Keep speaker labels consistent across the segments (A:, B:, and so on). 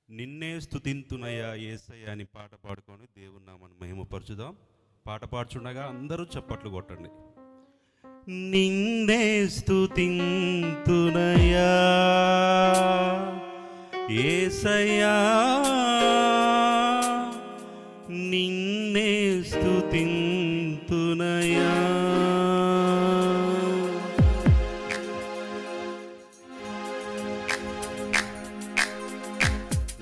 A: నిన్నే స్తుతింతునయ్యా యేసయ్యా అని పాట పాడుకొని దేవుని నామమును మహిమపరచుదాం. పాట పాడుచుండగా అందరూ చప్పట్లు కొట్టండి. నిన్నే స్తుతింతునయ్యా యేసయ్యా, నిన్నే స్తుతింతునయ్యా.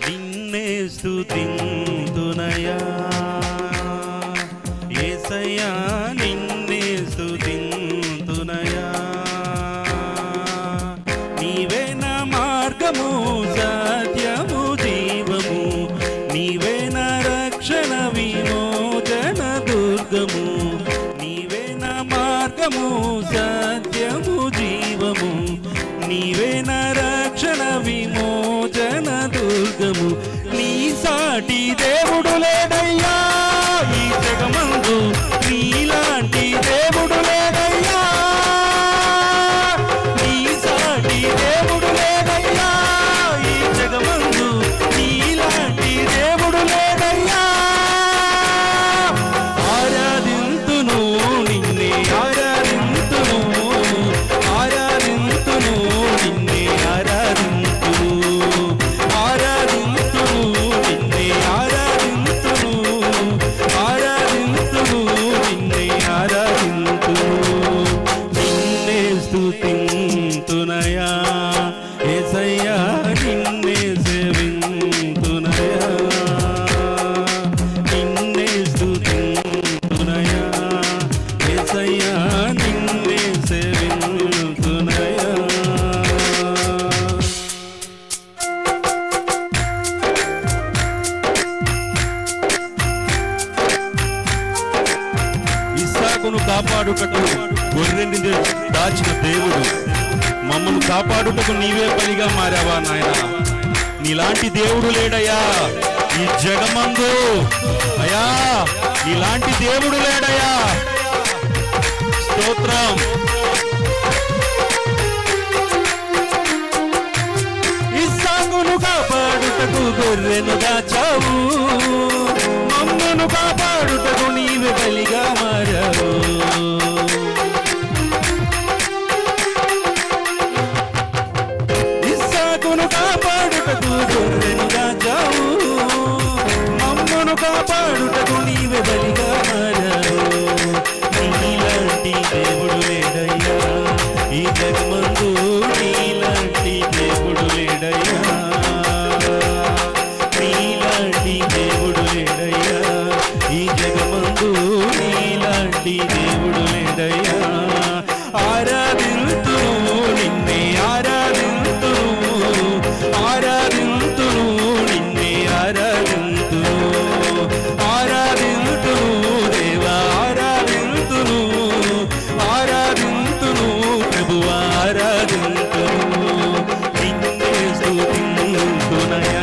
A: నిన్నే స్తుతింతునయ్యా యేసయ్యా, నిన్నే స్తుతింతునయ్యా. నీవే నా మార్గము సత్యము జీవము, నీవే నా రక్షణ విమోచన దుర్గము. నీవే నా మార్గము సత్యము జీవము, నీవే నా రక్షణ విమోచన దుర్గము. నీ సాటి దేవుడు లేడయ్యా ఈ జగమందు, నీలాంటి దేవుడు లేడయ్యా. నీ సాటి దేవుడు లేడయ్యా ఈ జగమందు, నీలాంటి దేవుడు లేడయ్యా. ఆరాధింతును నిన్నే, ఆరాధింతును, ఆరాధింతును నిన్నే, ఆరాధింతును, ఆరాధింతును నిన్నే, ఆరాధింతును, ఆరాధింతును నిన్నే, ఆరాధింతును. నిన్నే స్తుతింతునయా యేసయ్యా, నిన్నే సేవింతునయా, నిన్నే స్తుతింతునయా యేసయ్యా, నిన్నే సేవింతునయా. ఇస్సాకును కాపాడుటకు గొర్రెని దాచిన దేవుడు, మమ్మను కాపాడుటకు నీవే బలిగా మారావా నాయనా. నీలాంటి దేవుడు లేడయ్యా ఈ జగమందు, అయ్యా నీలాంటి దేవుడు లేడయ్యా. స్తోత్రం. ఇస్సాకును కాపాడుటకు గొర్రెను దాచావు, మమ్మను కాపాడుటకు నీవే బలిగా మారావు. ఇస్సాకును కాపాడుటకు గొర్రెను దాచావు, మమ్మను కాపాడుటకు నీవే బలిగా మారావు. నీలాంటి దేవుడు లేడయ్యా ఈ జగమందు, నీలాంటి దేవుడు లేడయ్యా, నీలాంటి దేవుడు లేడయ్యా ఈ జగమందు, నీలాంటి దేవుడు లేడయ్యా. ఆరాధింతును నిన్నే, ఆరాధింతును, ఆరాధింతును నిన్నే, ఆరాధింతును, ఆరాధింతును దేవా, ఆరాధింతును, ఆరాధింతును ప్రభువా, ఆరాధింతును. నిన్నే స్తుతింతునయా